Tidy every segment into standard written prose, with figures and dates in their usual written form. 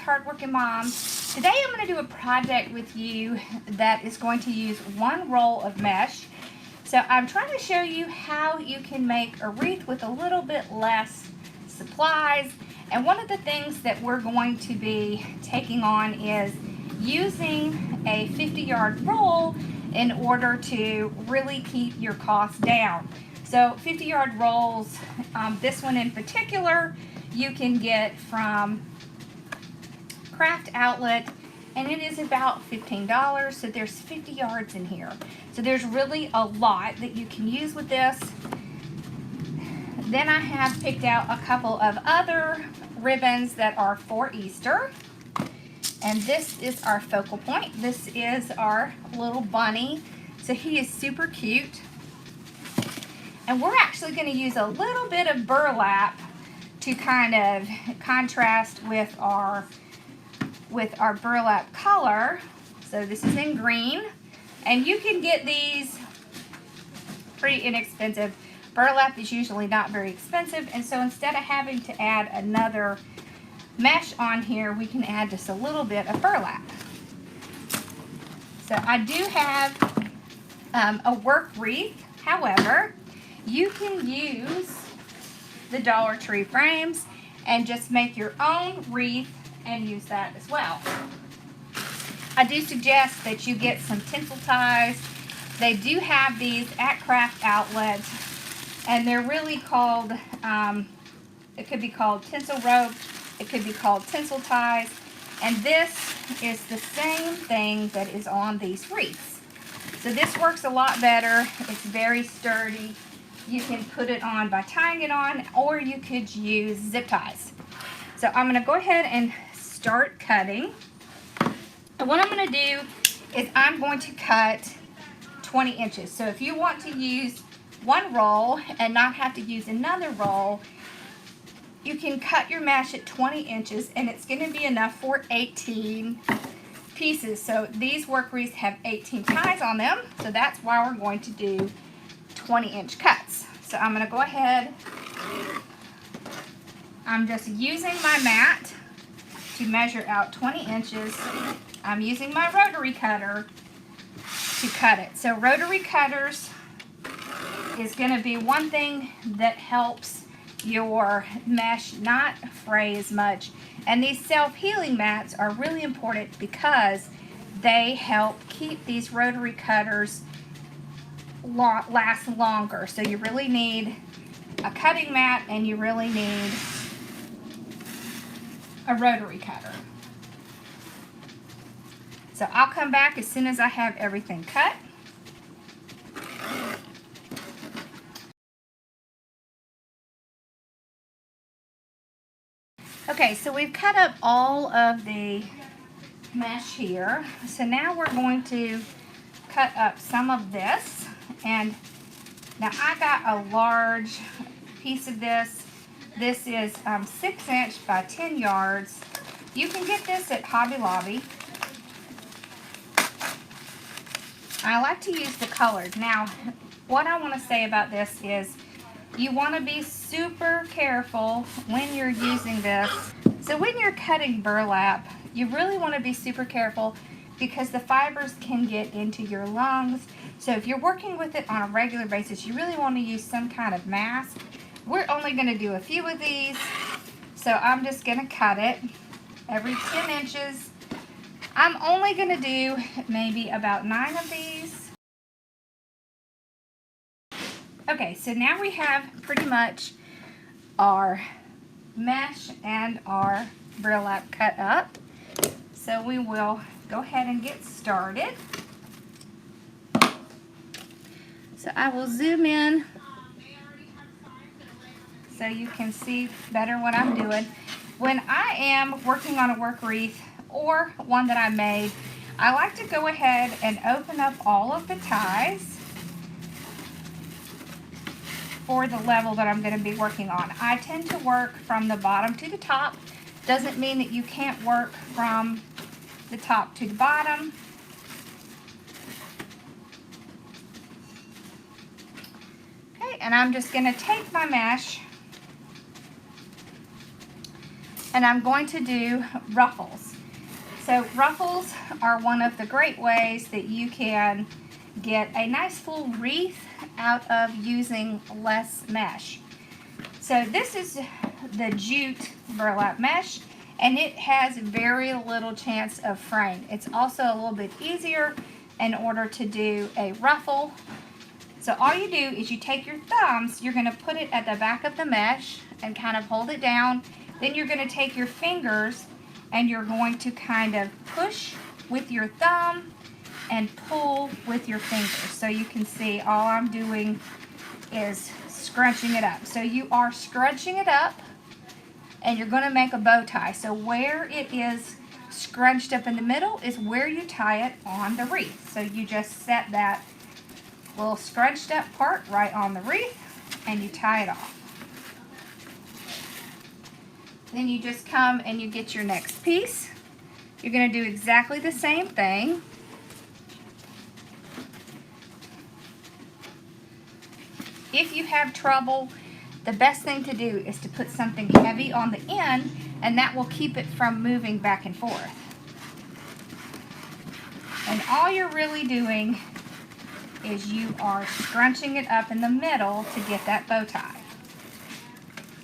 Hardworking Mom. Today I'm going to do a project with you that is going to use one roll of mesh. So I'm trying to show you how you can make a wreath with a little bit less supplies. And one of the things that we're going to be taking on is using a 50-yard roll in order to really keep your costs down. So 50-yard rolls, this one in particular, you can get from Craft Outlet, and it is about $15. So there's 50 yards in here. So there's really a lot that you can use with this. Then I have picked out a couple of other ribbons that are for Easter. And this is our focal point. This is our little bunny. So he is super cute. And we're actually going to use a little bit of burlap to kind of contrast with our burlap color. So this is in green. And you can get these pretty inexpensive. Burlap is usually not very expensive, and so instead of having to add another mesh on here, we can add just a little bit of burlap. So I do have a work wreath. However, you can use the Dollar Tree frames and just make your own wreath and use that as well. I do suggest that you get some tinsel ties. They do have these at Craft Outlet, and they're really called, it could be called tinsel rope, it could be called tinsel ties, and this is the same thing that is on these wreaths. So this works a lot better. It's very sturdy. You can put it on by tying it on, or you could use zip ties. So I'm going to go ahead and start cutting. And what I'm going to do is I'm going to cut 20 inches. So if you want to use one roll and not have to use another roll, you can cut your mesh at 20 inches, and it's going to be enough for 18 pieces. So these work wreaths have 18 ties on them, so that's why we're going to do 20-inch cuts. So I'm going to go ahead. I'm just using my mat to measure out 20 inches. I'm using my rotary cutter to cut it. So rotary cutters is going to be one thing that helps your mesh not fray as much. And these self-healing mats are really important because they help keep these rotary cutters last longer. So you really need a cutting mat, and you really need a rotary cutter. So I'll come back as soon as I have everything cut. Okay, so we've cut up all of the mesh here. So now we're going to cut up some of this. And now I got a large piece of this. This is 6-inch by 10 yards. You can get this at Hobby Lobby. I like to use the colors. Now, what I want to say about this is you want to be super careful when you're using this. So when you're cutting burlap, you really want to be super careful because the fibers can get into your lungs. So if you're working with it on a regular basis, you really want to use some kind of mask. We're only going to do a few of these, so I'm just going to cut it every 10 inches. I'm only going to do maybe about 9 of these. Okay, so now we have pretty much our mesh and our burlap cut up. So we will go ahead and get started. So I will zoom in so you can see better what I'm doing. When I am working on a work wreath or one that I made, I like to go ahead and open up all of the ties for the level that I'm going to be working on. I tend to work from the bottom to the top. Doesn't mean that you can't work from the top to the bottom. Okay, and I'm just going to take my mesh and I'm going to do ruffles. So ruffles are one of the great ways that you can get a nice full wreath out of using less mesh. So this is the jute burlap mesh, and it has very little chance of fraying. It's also a little bit easier in order to do a ruffle. So all you do is you take your thumbs, you're going to put it at the back of the mesh and kind of hold it down. Then you're going to take your fingers and you're going to kind of push with your thumb and pull with your fingers. So you can see all I'm doing is scrunching it up. So you are scrunching it up and you're going to make a bow tie. So where it is scrunched up in the middle is where you tie it on the wreath. So you just set that little scrunched up part right on the wreath and you tie it off. Then you just come and you get your next piece. You're going to do exactly the same thing. If you have trouble, the best thing to do is to put something heavy on the end, and that will keep it from moving back and forth. And all you're really doing is you are scrunching it up in the middle to get that bow tie.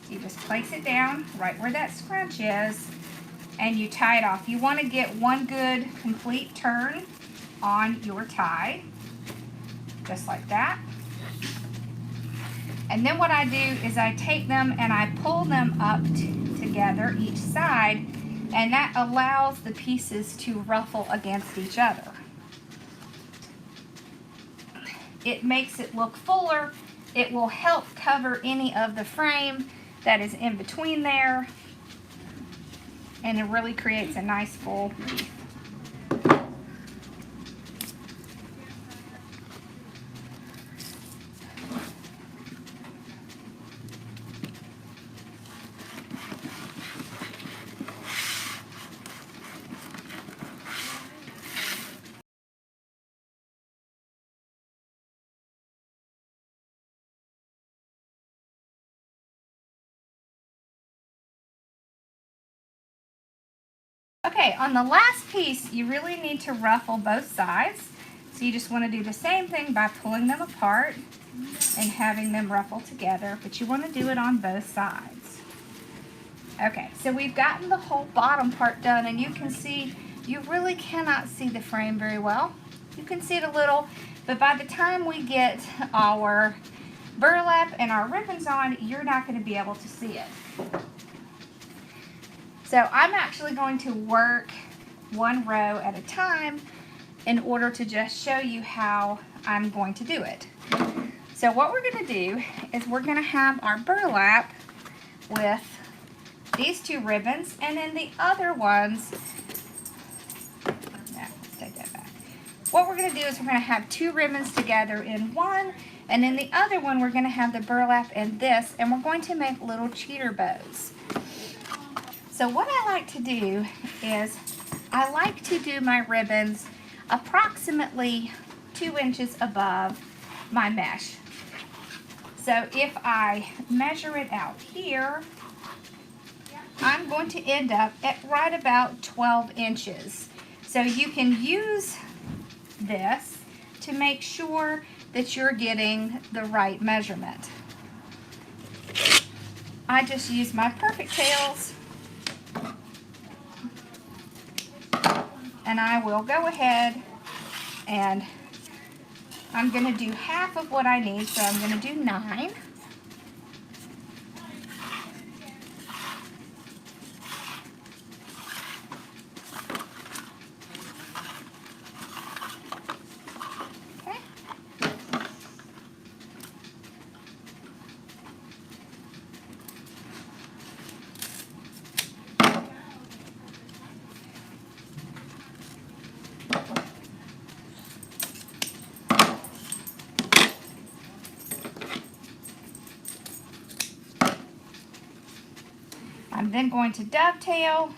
You just place it down right where that scrunch is and you tie it off. You want to get one good complete turn on your tie, just like that. And then what I do is I take them and I pull them up together each side, and that allows the pieces to ruffle against each other. It makes it look fuller. It will help cover any of the frame that is in between there, and it really creates a nice full wreath. Okay, on the last piece, you really need to ruffle both sides. So you just want to do the same thing by pulling them apart and having them ruffle together, but you want to do it on both sides. Okay, so we've gotten the whole bottom part done, and you can see, you really cannot see the frame very well. You can see it a little, but by the time we get our burlap and our ribbons on, you're not going to be able to see it. So I'm actually going to work one row at a time in order to just show you how I'm going to do it. So what we're going to do is we're going to have our burlap with these two ribbons, and then the other ones, let's take that back. What we're going to do is we're going to have two ribbons together in one, and in the other one we're going to have the burlap and this, and we're going to make little cheater bows. So what I like to do is I like to do my ribbons approximately 2 inches above my mesh. So if I measure it out here, I'm going to end up at right about 12 inches. So you can use this to make sure that you're getting the right measurement. I just use my perfect tails, and I will go ahead and I'm going to do half of what I need, so I'm going to do 9. Okay. I'm then going to dovetail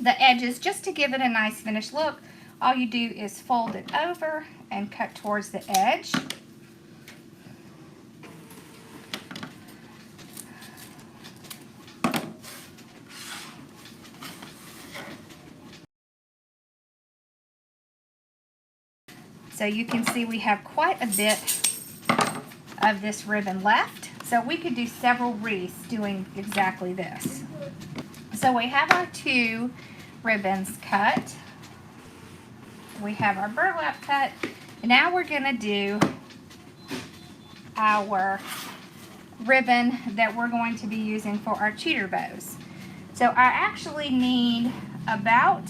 the edges just to give it a nice finished look. All you do is fold it over and cut towards the edge. So you can see we have quite a bit of this ribbon left. So we could do several wreaths doing exactly this. So we have our 2 ribbons cut. We have our burlap cut. And now we're going to do our ribbon that we're going to be using for our cheater bows. So I actually need about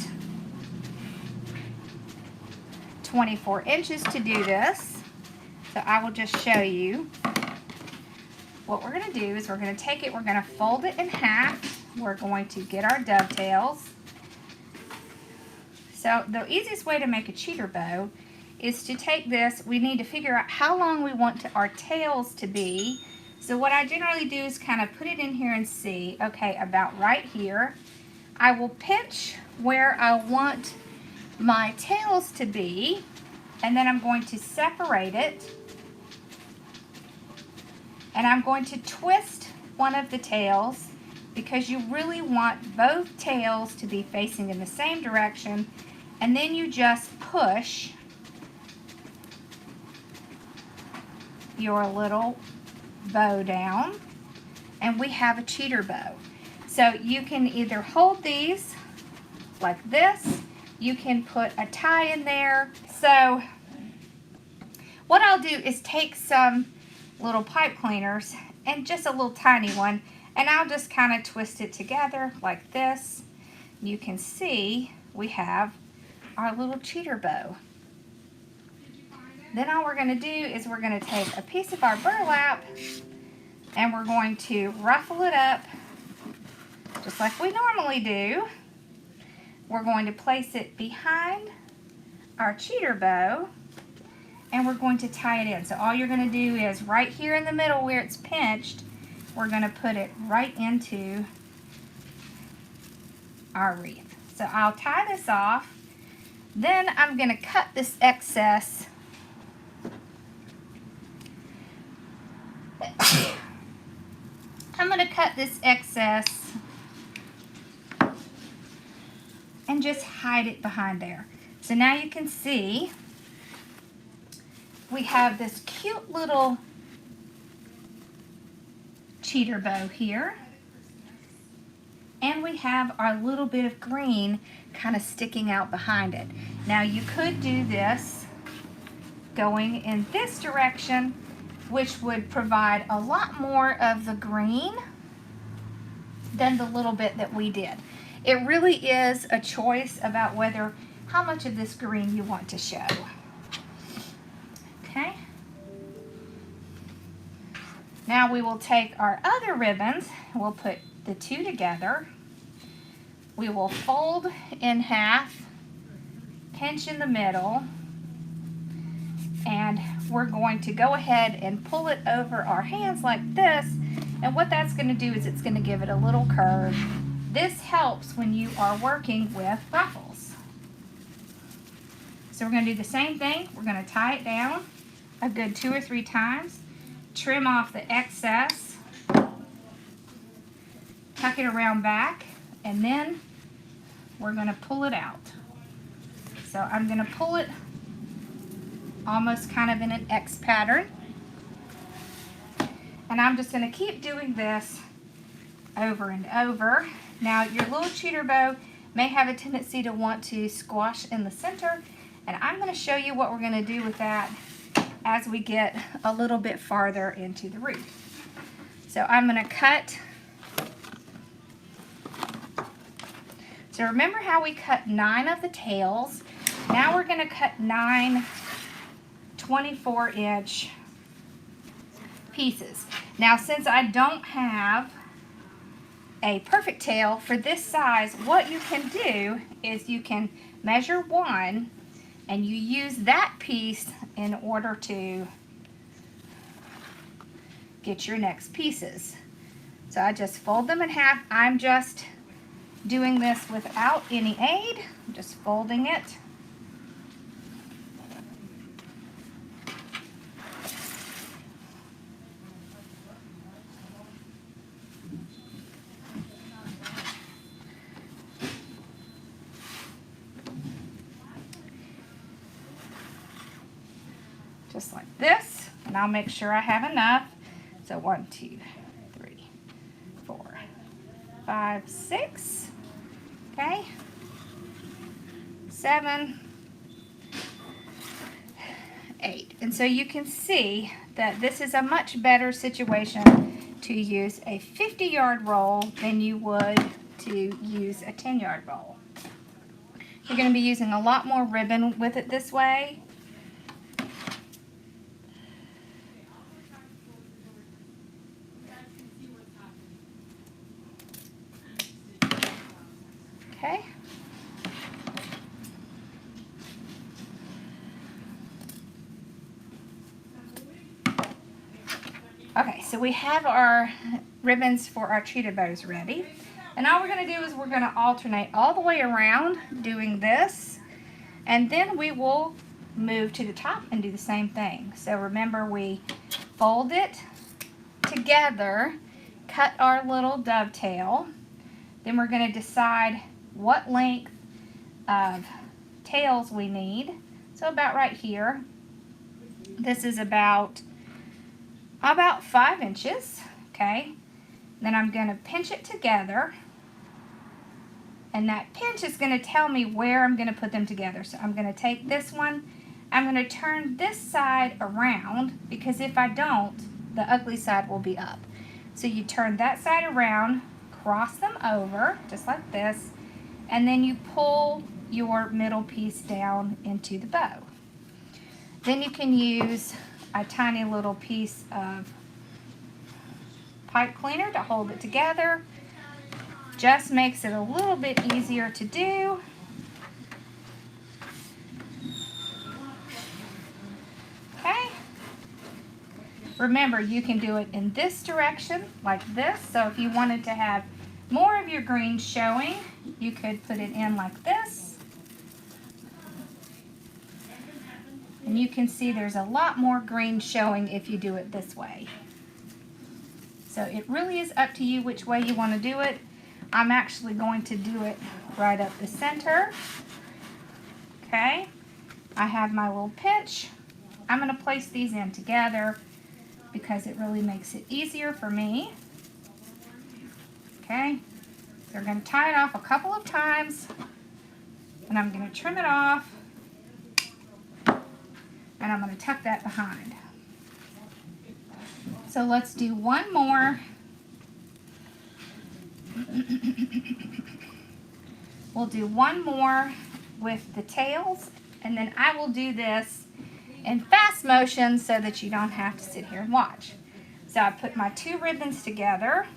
24 inches to do this. So I will just show you. What we're going to do is we're going to take it, we're going to fold it in half. We're going to get our dovetails. So the easiest way to make a cheater bow is to take this. We need to figure out how long we want our tails to be. So what I generally do is kind of put it in here and see, okay, about right here. I will pinch where I want my tails to be, and then I'm going to separate it. And I'm going to twist one of the tails because you really want both tails to be facing in the same direction. And then you just push your little bow down and we have a cheater bow. So you can either hold these like this, you can put a tie in there. So what I'll do is take some little pipe cleaners and just a little tiny one, and I'll just kind of twist it together like this. You can see we have our little cheater bow. Then all we're going to do is we're going to take a piece of our burlap and we're going to ruffle it up just like we normally do. We're going to place it behind our cheater bow and we're going to tie it in. So all you're going to do is right here in the middle where it's pinched, we're going to put it right into our wreath. So I'll tie this off. Then I'm going to cut this excess. I'm going to cut this excess and just hide it behind there. So now you can see we have this cute little cheater bow here. And we have our little bit of green kind of sticking out behind it. Now you could do this going in this direction, which would provide a lot more of the green than the little bit that we did. It really is a choice about how much of this green you want to show. Okay. Now we will take our other ribbons, and we'll put the 2 together. We will fold in half, pinch in the middle, and we're going to go ahead and pull it over our hands like this. And what that's going to do is it's going to give it a little curve. This helps when you are working with ruffles. So we're going to do the same thing. We're going to tie it down a good 2 or 3 times, trim off the excess, tuck it around back, and then we're going to pull it out. So I'm going to pull it almost kind of in an X pattern. And I'm just going to keep doing this over and over. Now your little cheater bow may have a tendency to want to squash in the center, and I'm going to show you what we're going to do with that as we get a little bit farther into the wreath. So I'm going to cut. So remember how we cut 9 of the tails? Now we're going to cut 9 24-inch pieces. Now since I don't have a perfect tail for this size, what you can do is you can measure 1 and you use that piece in order to get your next pieces. So I just fold them in half. I'm just doing this without any aid. I'm just folding it. just like this, and I'll make sure I have enough. So 1, 2, 3, 4, 5, 6, okay, 7, 8. And so you can see that this is a much better situation to use a 50-yard roll than you would to use a 10-yard roll. You're going to be using a lot more ribbon with it this way. Okay. Okay, so we have our ribbons for our cheetah bows ready. And all we're going to do is we're going to alternate all the way around doing this. And then we will move to the top and do the same thing. So remember, we fold it together, cut our little dovetail. Then we're going to decide what length of tails we need. So about right here. This is about 5 inches. Okay. Then I'm going to pinch it together. And that pinch is going to tell me where I'm going to put them together. So I'm going to take this one. I'm going to turn this side around, because if I don't, the ugly side will be up. So you turn that side around, cross them over, just like this, and then you pull your middle piece down into the bow. Then you can use a tiny little piece of pipe cleaner to hold it together. Just makes it a little bit easier to do. Okay. Remember, you can do it in this direction, like this. So if you wanted to have more of your green showing, you could put it in like this. And you can see there's a lot more green showing if you do it this way. So it really is up to you which way you want to do it. I'm actually going to do it right up the center. Okay, I have my little pinch. I'm going to place these in together because it really makes it easier for me. Okay, so we're going to tie it off a couple of times, and I'm going to trim it off, and I'm going to tuck that behind. So let's do one more. We'll do one more with the tails, and then I will do this in fast motion so that you don't have to sit here and watch. So I put my 2 ribbons together,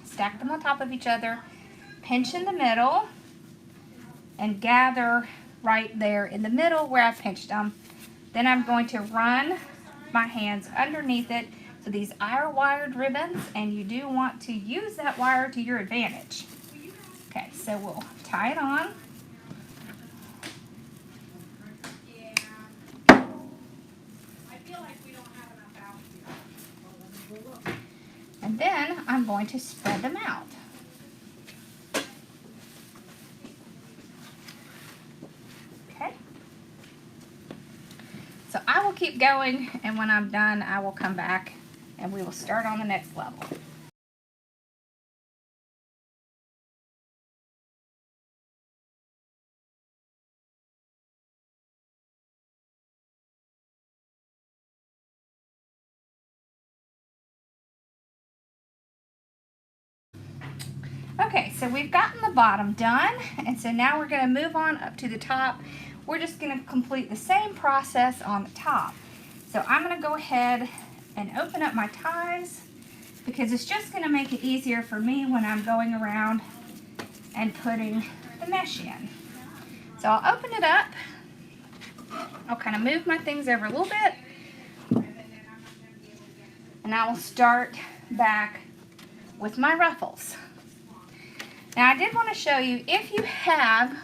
stack them on top of each other, pinch in the middle, and gather right there in the middle where I pinched them. Then I'm going to run my hands underneath it. So these are wired ribbons, and you do want to use that wire to your advantage. Okay, so we'll tie it on. And then I'm going to spread them out. Okay. So I will keep going, and when I'm done, I will come back and we will start on the next level. Okay, so we've gotten the bottom done, and so now we're going to move on up to the top. We're just going to complete the same process on the top. So I'm going to go ahead and open up my ties, because it's just going to make it easier for me when I'm going around and putting the mesh in. So I'll open it up. I'll kind of move my things over a little bit, and I will start back with my ruffles. Now I did want to show you, if you have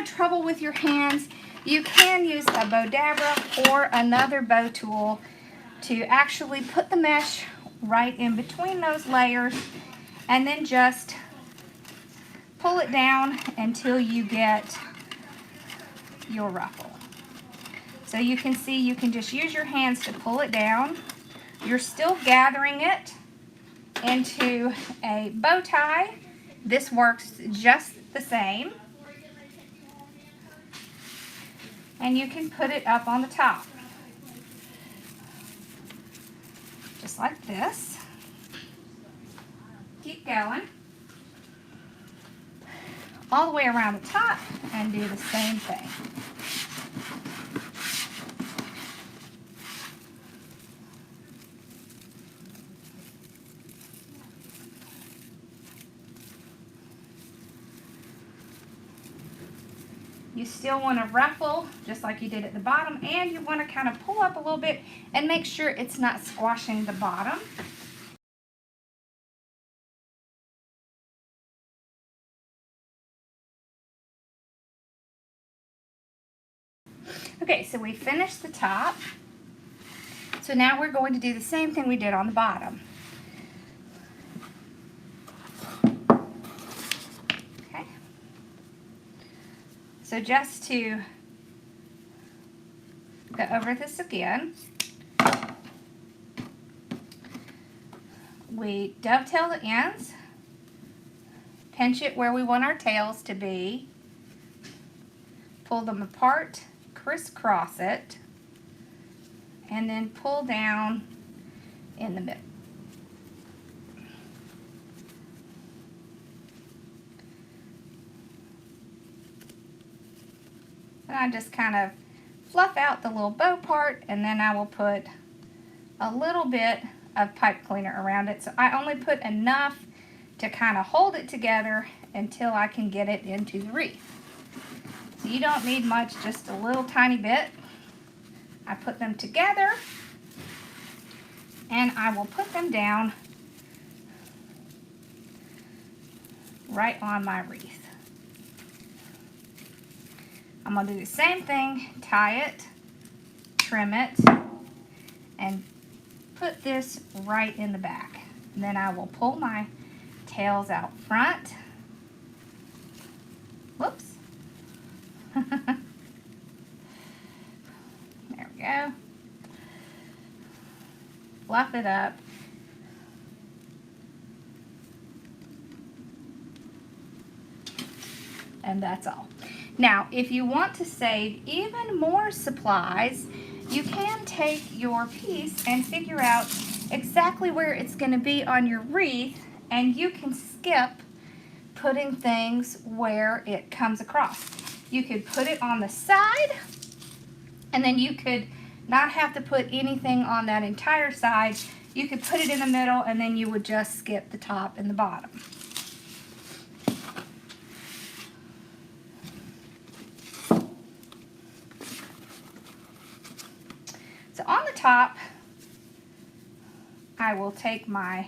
trouble with your hands, you can use a bow dabber or another bow tool to actually put the mesh right in between those layers, and then just pull it down until you get your ruffle. So you can see you can just use your hands to pull it down. You're still gathering it into a bow tie. This works just the same. And you can put it up on the top. Just like this. Keep going. All the way around the top and do the same thing. You still want to ruffle just like you did at the bottom, and you want to kind of pull up a little bit and make sure it's not squashing the bottom. Okay, so we finished the top. So now we're going to do the same thing we did on the bottom. Okay. So just to go over this again, we dovetail the ends, pinch it where we want our tails to be, pull them apart, crisscross it, and then pull down in the middle. And I just kind of fluff out the little bow part, and then I will put a little bit of pipe cleaner around it. So I only put enough to kind of hold it together until I can get it into the wreath. So you don't need much, just a little tiny bit. I put them together, and I will put them down right on my wreath. I'm going to do the same thing, tie it, trim it, and put this right in the back. And then I will pull my tails out front. Whoops. There we go. Fluff it up. And that's all. Now, if you want to save even more supplies, you can take your piece and figure out exactly where it's going to be on your wreath, and you can skip putting things where it comes across. You could put it on the side, and then you could not have to put anything on that entire side. You could put it in the middle, and then you would just skip the top and the bottom. So on the top, I will take my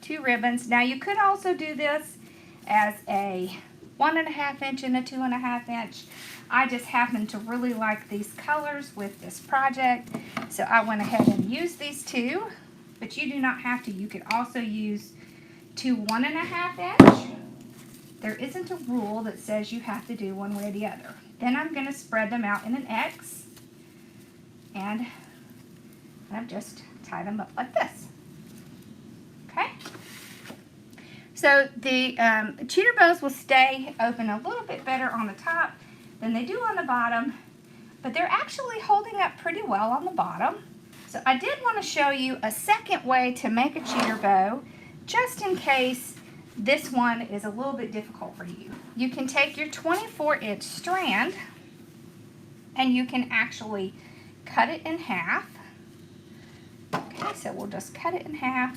2 ribbons. Now you could also do this as a 1.5 inch and a 2.5 inch. I just happen to really like these colors with this project, so I went ahead and used these 2, but you do not have to. You could also use 2 1.5 inch. There isn't a rule that says you have to do one way or the other. Then I'm going to spread them out in an X, and I've just tied them up like this. Okay? So the cheater bows will stay open a little bit better on the top than they do on the bottom, but they're actually holding up pretty well on the bottom. So I did want to show you a second way to make a cheater bow, just in case this one is a little bit difficult for you. You can take your 24-inch strand, and you can actually cut it in half. Okay, so we'll just cut it in half.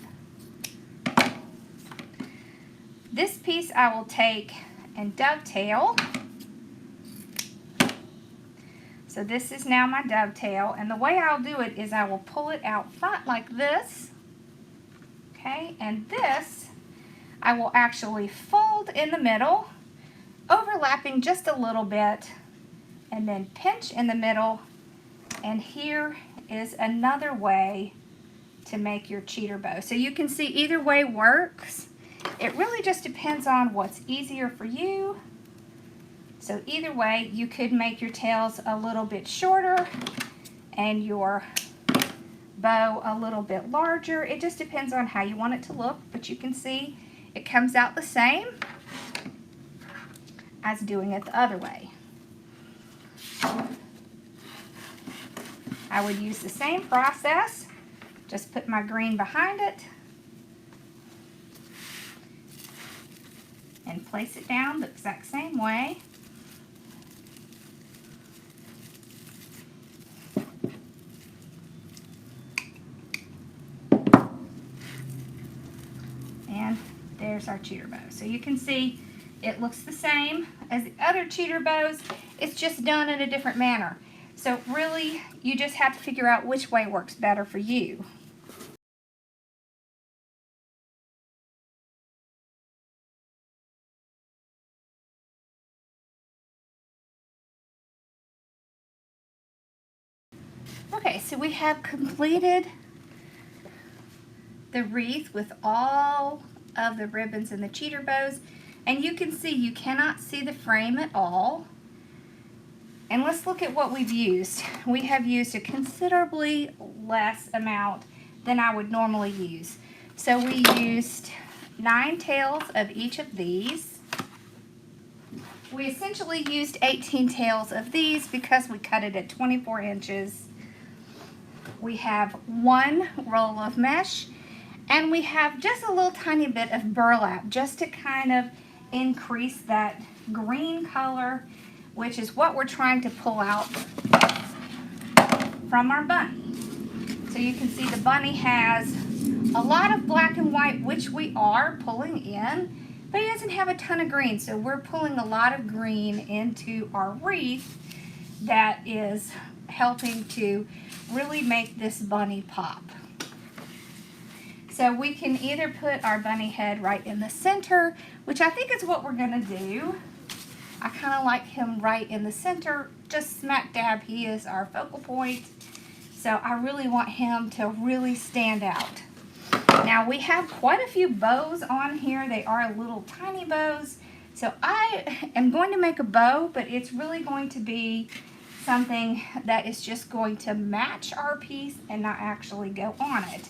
This piece I will take and dovetail. So this is now my dovetail, and the way I'll do it is I will pull it out front like this. Okay, and this I will actually fold in the middle, overlapping just a little bit, and then pinch in the middle. And here is another way to make your cheater bow. So you can see either way works. It really just depends on what's easier for you. So either way, you could make your tails a little bit shorter and your bow a little bit larger. It just depends on how you want it to look, but you can see it comes out the same as doing it the other way. I would use the same process, just put my green behind it and place it down the exact same way. And there's our cheater bow. So you can see it looks the same as the other cheater bows. It's just done in a different manner. So really, you just have to figure out which way works better for you. Okay, so we have completed the wreath with all of the ribbons and the cheater bows, and you can see you cannot see the frame at all. And let's look at what we've used. We have used a considerably less amount than I would normally use. So we used 9 tails of each of these. We essentially used 18 tails of these because we cut it at 24 inches. We have 1 roll of mesh, and we have just a little tiny bit of burlap just to kind of increase that green color, which is what we're trying to pull out from our bunny. So you can see the bunny has a lot of black and white, which we are pulling in, but he doesn't have a ton of green. So we're pulling a lot of green into our wreath that is helping to really make this bunny pop. So we can either put our bunny head right in the center, which I think is what we're gonna do. I kind of like him right in the center, just smack dab. He is our focal point. So I really want him to really stand out. Now we have quite a few bows on here. They are little tiny bows. So I am going to make a bow, but it's really going to be something that is just going to match our piece and not actually go on it.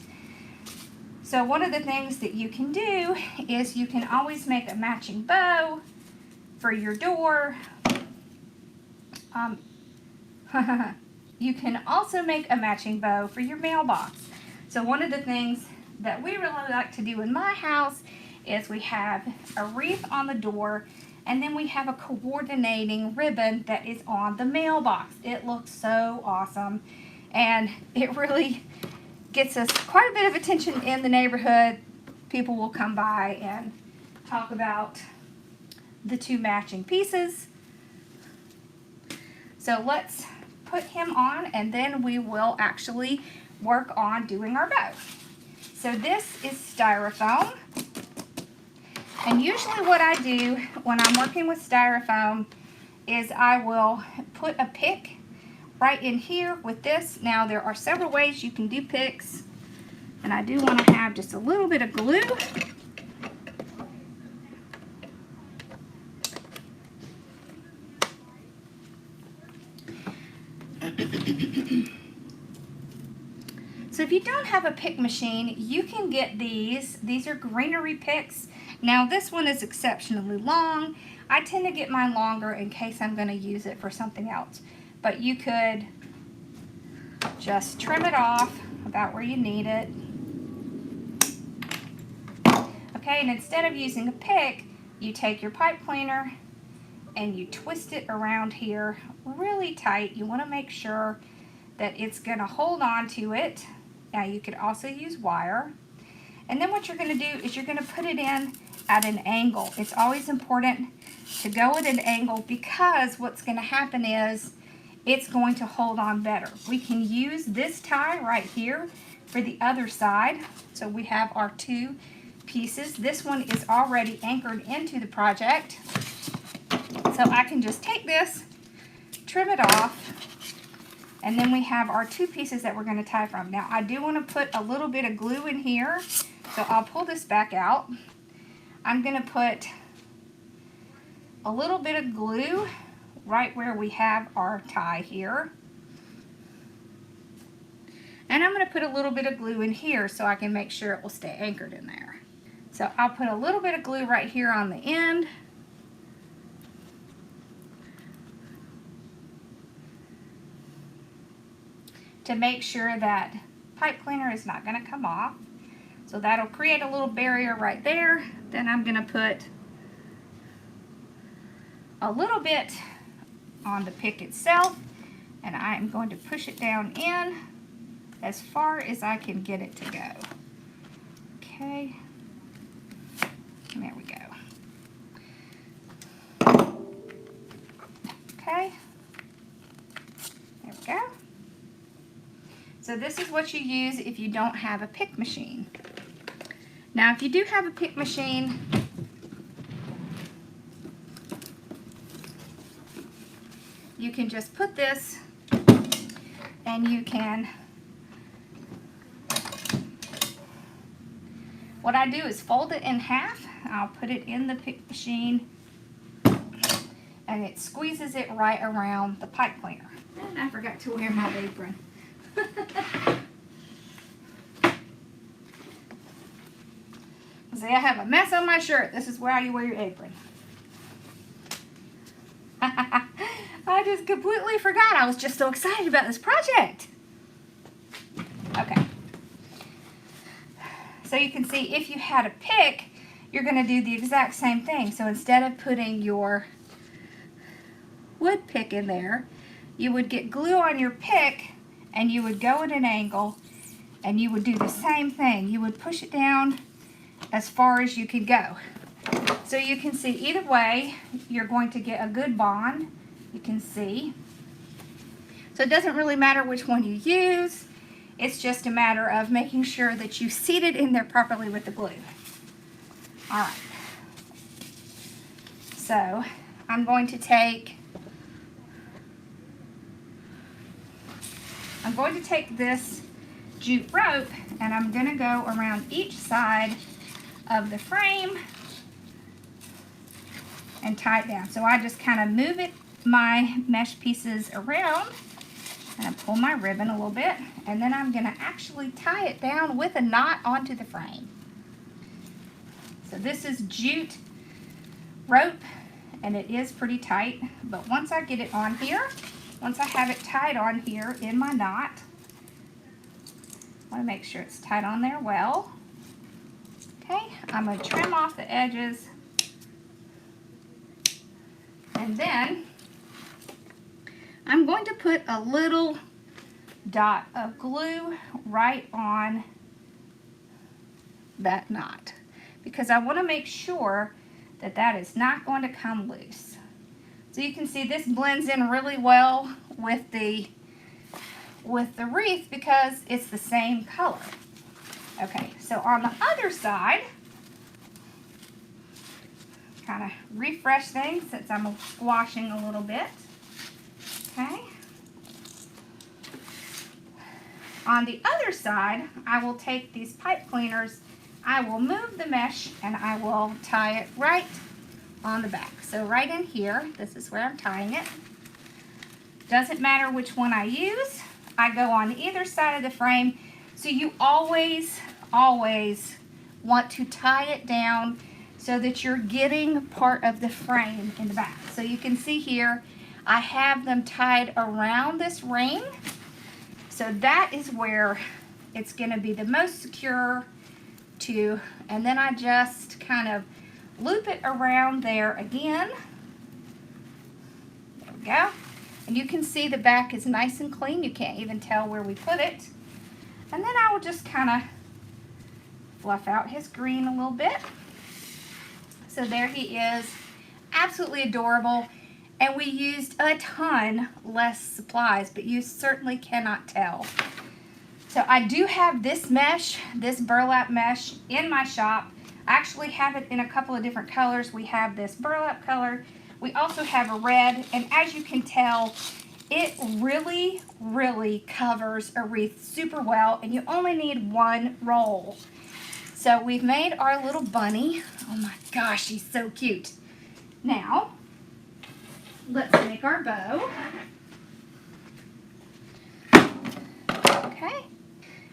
So one of the things that you can do is you can always make a matching bow for your door. You can also make a matching bow for your mailbox. So one of the things that we really like to do in my house is we have a wreath on the door, and then we have a coordinating ribbon that is on the mailbox. It looks so awesome, and it really gets us quite a bit of attention in the neighborhood. People will come by and talk about the 2 matching pieces. So let's put him on, and then we will actually work on doing our bow. So this is styrofoam, and usually what I do when I'm working with styrofoam is I will put a pick right in here with this. Now there are several ways you can do picks, and I do want to have just a little bit of glue. So if you don't have a pick machine, you can get these. These are greenery picks. Now this one is exceptionally long. I tend to get mine longer in case I'm going to use it for something else. But you could just trim it off about where you need it. Okay, and instead of using a pick, you take your pipe cleaner and you twist it around here really tight. You want to make sure that it's going to hold on to it. Now you could also use wire. And then what you're going to do is you're going to put it in at an angle. It's always important to go at an angle, because what's going to happen is it's going to hold on better. We can use this tie right here for the other side. So we have our 2 pieces. This one is already anchored into the project. So I can just take this, trim it off, and then we have our 2 pieces that we're going to tie from. Now I do want to put a little bit of glue in here, so I'll pull this back out. I'm going to put a little bit of glue right where we have our tie here. And I'm going to put a little bit of glue in here so I can make sure it will stay anchored in there. So I'll put a little bit of glue right here on the end. To make sure that pipe cleaner is not going to come off. So that'll create a little barrier right there. Then I'm going to put a little bit on the pick itself, and I'm going to push it down in as far as I can get it to go. Okay, there we go. Okay, there we go. So this is what you use if you don't have a pick machine. Now, if you do have a pick machine, you can just put this and you can, what I do is fold it in half. I'll put it in the pick machine and it squeezes it right around the pipe cleaner. And I forgot to wear my apron. See, I have a mess on my shirt. This is where you wear your apron. I just completely forgot. I was just so excited about this project. Okay. So you can see if you had a pick, you're going to do the exact same thing. So instead of putting your wood pick in there, you would get glue on your pick and you would go at an angle and you would do the same thing. You would push it down as far as you could go. So you can see either way, you're going to get a good bond. You can see. So it doesn't really matter which one you use. It's just a matter of making sure that you seat it in there properly with the glue. All right. So I'm going to take this jute rope and I'm going to go around each side of the frame and tie it down. So I just kind of move my mesh pieces around and I pull my ribbon a little bit, and then I'm going to actually tie it down with a knot onto the frame. So this is jute rope and it is pretty tight, but once I get it on here, once I have it tied on here in my knot, I want to make sure it's tied on there well. Okay, I'm going to trim off the edges, and then I'm going to put a little dot of glue right on that knot because I want to make sure that that is not going to come loose. So you can see this blends in really well with the wreath because it's the same color. Okay, so on the other side, kind of refresh things since I'm squashing a little bit. Okay. On the other side, I will take these pipe cleaners, I will move the mesh, and I will tie it right on the back. So right in here, this is where I'm tying it. Doesn't matter which one I use. I go on either side of the frame. So you always want to tie it down so that you're getting part of the frame in the back. So you can see here, I have them tied around this ring. So that is where it's going to be the most secure to, and then I just kind of loop it around there again. There we go. And you can see the back is nice and clean. You can't even tell where we put it. And then I will just kind of fluff out his green a little bit. So there he is, absolutely adorable. And we used a ton less supplies, but you certainly cannot tell. So I do have this mesh, this burlap mesh in my shop. I actually have it in a couple of different colors. We have this burlap color. We also have a red, and as you can tell, it really covers a wreath super well, and you only need one roll. So we've made our little bunny. Oh my gosh, he's so cute. Now, let's make our bow. Okay,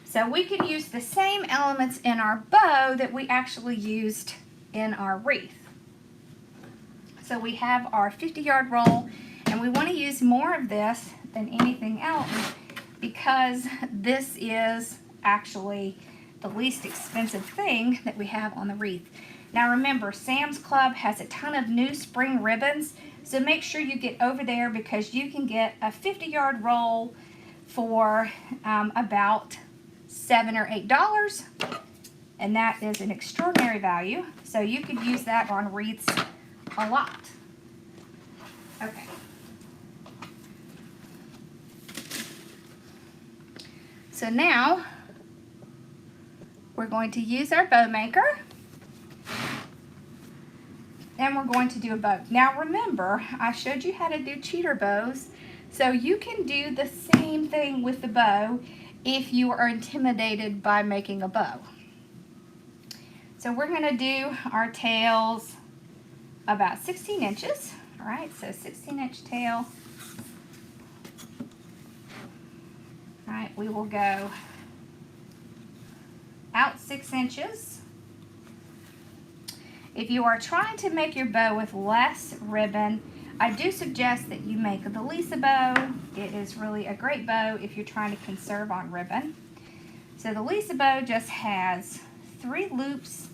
so we can use the same elements in our bow that we actually used in our wreath. So we have our 50-yard roll, and we want to use more of this than anything else because this is actually the least expensive thing that we have on the wreath. Now remember, Sam's Club has a ton of new spring ribbons, so make sure you get over there because you can get a 50-yard roll for about $7 or $8, and that is an extraordinary value. So you could use that on wreaths a lot. Okay. So now we're going to use our bow maker and we're going to do a bow. Now remember, I showed you how to do cheater bows, so you can do the same thing with the bow if you are intimidated by making a bow. So we're going to do our tails about 16 inches. All right, so 16-inch tail. All right, we will go out 6 inches. If you are trying to make your bow with less ribbon, I do suggest that you make the Lisa bow. It is really a great bow if you're trying to conserve on ribbon. So the Lisa bow just has 3 loops.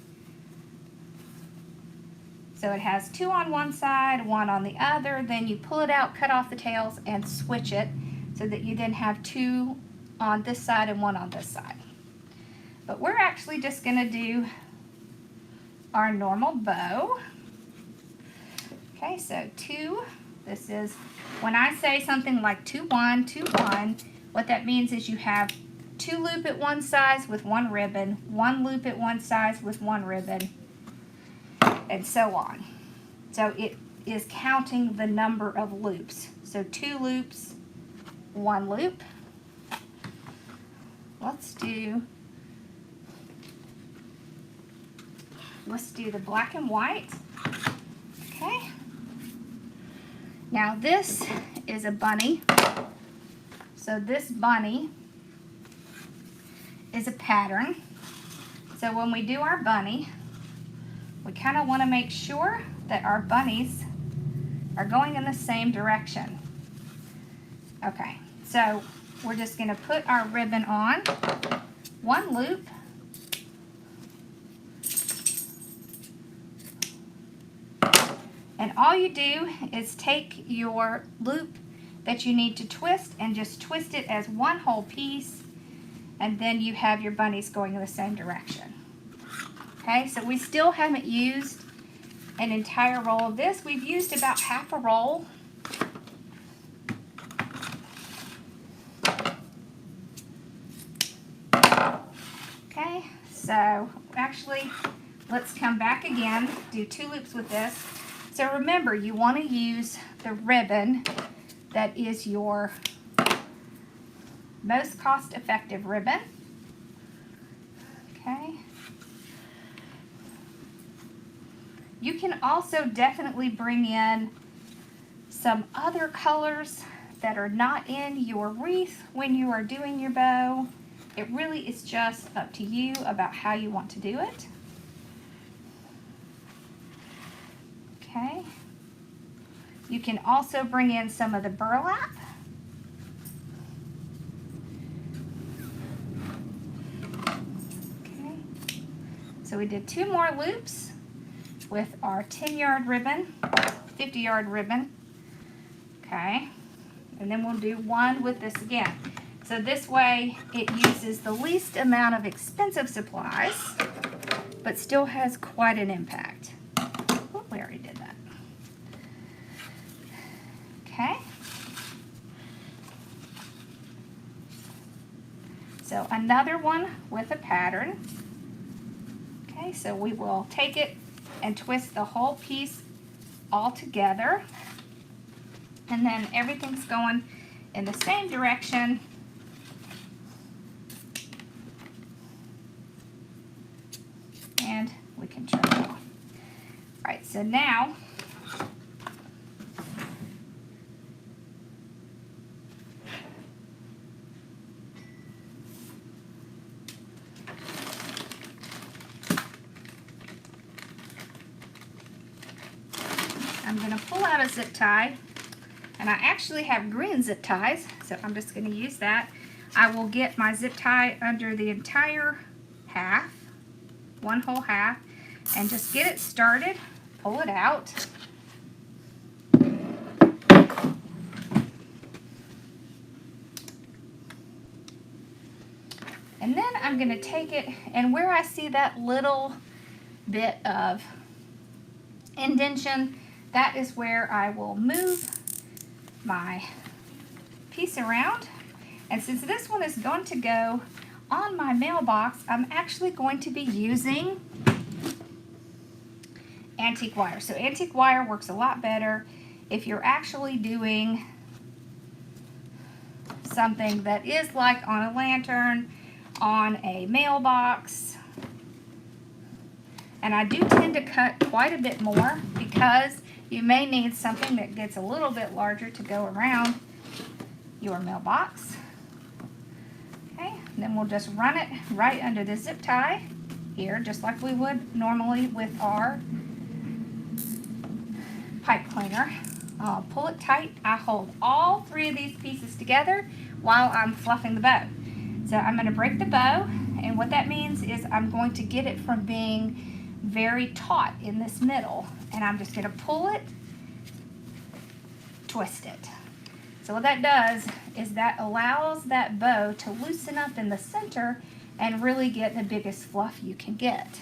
So it has 2 on one side, 1 on the other. Then you pull it out, cut off the tails, and switch it so that you then have 2 on this side and 1 on this side. But we're actually just going to do our normal bow. Okay, so 2. This is, when I say something like 2, 1, 2, 1, what that means is you have 2 loop at one size with 1 ribbon, 1 loop at one size with 1 ribbon, and so on. So it is counting the number of loops. So 2 loops, 1 loop. Let's do the black and white. Okay. Now this is a bunny. So this bunny is a pattern. So when we do our bunny, we kind of want to make sure that our bunnies are going in the same direction. Okay, so we're just going to put our ribbon on 1 loop. And all you do is take your loop that you need to twist and just twist it as one whole piece, and then you have your bunnies going in the same direction. Okay, so we still haven't used an entire roll of this. We've used about half a roll. Okay, so actually, let's come back again, do 2 loops with this. So remember, you want to use the ribbon that is your most cost-effective ribbon. Okay. You can also definitely bring in some other colors that are not in your wreath when you are doing your bow. It really is just up to you about how you want to do it. Okay. You can also bring in some of the burlap. Okay. So we did 2 more loops with our 10-yard ribbon, 50-yard ribbon. Okay. And then we'll do 1 with this again. So this way it uses the least amount of expensive supplies, but still has quite an impact. Oh, we already did that. Okay. So another one with a pattern. Okay, so we will take it and twist the whole piece all together. And then everything's going in the same direction. And we can turn it off. All right, so now out a zip tie, and I actually have green zip ties, so I'm just going to use that. I will get my zip tie under the entire half, one whole half, and just get it started, pull it out. And then I'm going to take it, and where I see that little bit of indentation, that is where I will move my piece around. And since this one is going to go on my mailbox, I'm actually going to be using antique wire. So antique wire works a lot better if you're actually doing something that is like on a lantern, on a mailbox. And I do tend to cut quite a bit more because you may need something that gets a little bit larger to go around your mailbox. Okay, then we'll just run it right under the zip tie here, just like we would normally with our pipe cleaner. I'll pull it tight. I hold all three of these pieces together while I'm fluffing the bow. So I'm going to break the bow, and what that means is I'm going to get it from being very taut in this middle, and I'm just going to pull it, twist it. So what that does is that allows that bow to loosen up in the center and really get the biggest fluff you can get.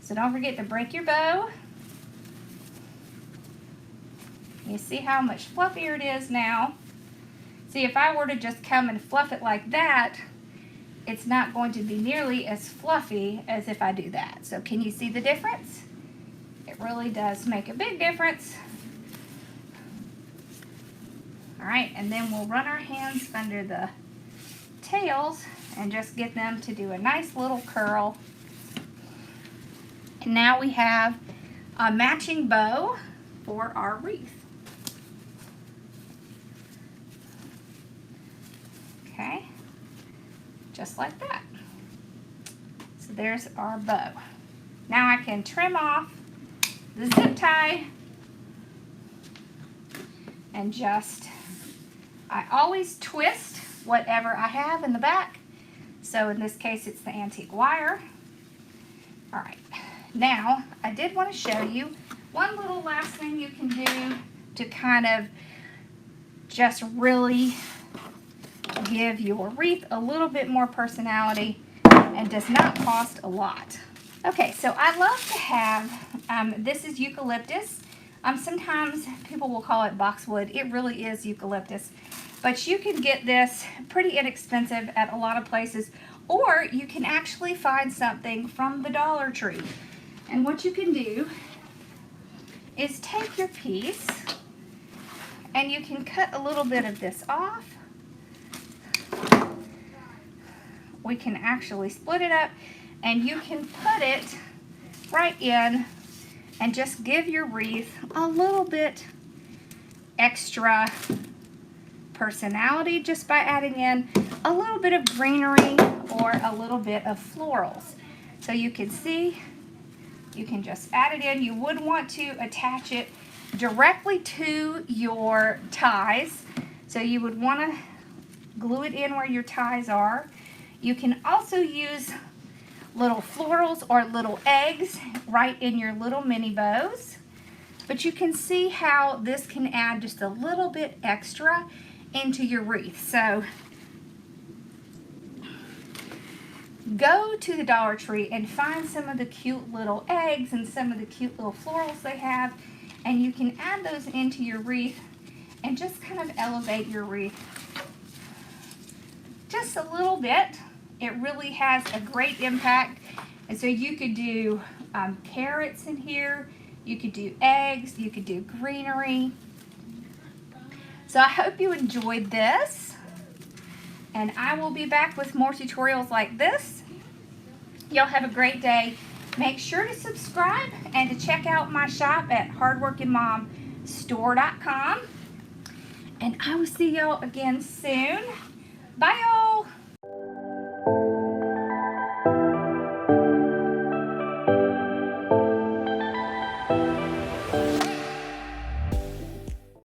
So don't forget to break your bow. You see how much fluffier it is now. See, if I were to just come and fluff it like that, it's not going to be nearly as fluffy as if I do that. So can you see the difference? It really does make a big difference. All right, and then we'll run our hands under the tails and just get them to do a nice little curl. And now we have a matching bow for our wreath. Okay, just like that. So there's our bow. Now I can trim off the zip tie and I always twist whatever I have in the back. So in this case, it's the antique wire. All right, now I did want to show you one little last thing you can do to kind of just really give your wreath a little bit more personality and does not cost a lot. Okay, so I love to have, this is eucalyptus. Sometimes people will call it boxwood. It really is eucalyptus. But you can get this pretty inexpensive at a lot of places, or you can actually find something from the Dollar Tree. And what you can do is take your piece and you can cut a little bit of this off. We can actually split it up and you can put it right in and just give your wreath a little bit extra personality just by adding in a little bit of greenery or a little bit of florals. So you can see, you can just add it in. You would want to attach it directly to your ties. So you would want to glue it in where your ties are. You can also use little florals or little eggs right in your little mini bows. But you can see how this can add just a little bit extra into your wreath. So go to the Dollar Tree and find some of the cute little eggs and some of the cute little florals they have, and you can add those into your wreath and just kind of elevate your wreath just a little bit. It really has a great impact. And so you could do carrots in here, you could do eggs, you could do greenery. So I hope you enjoyed this, and I will be back with more tutorials like this. Y'all have a great day. Make sure to subscribe and to check out my shop at hardworkingmomstore.com. And I will see y'all again soon. Bye, y'all.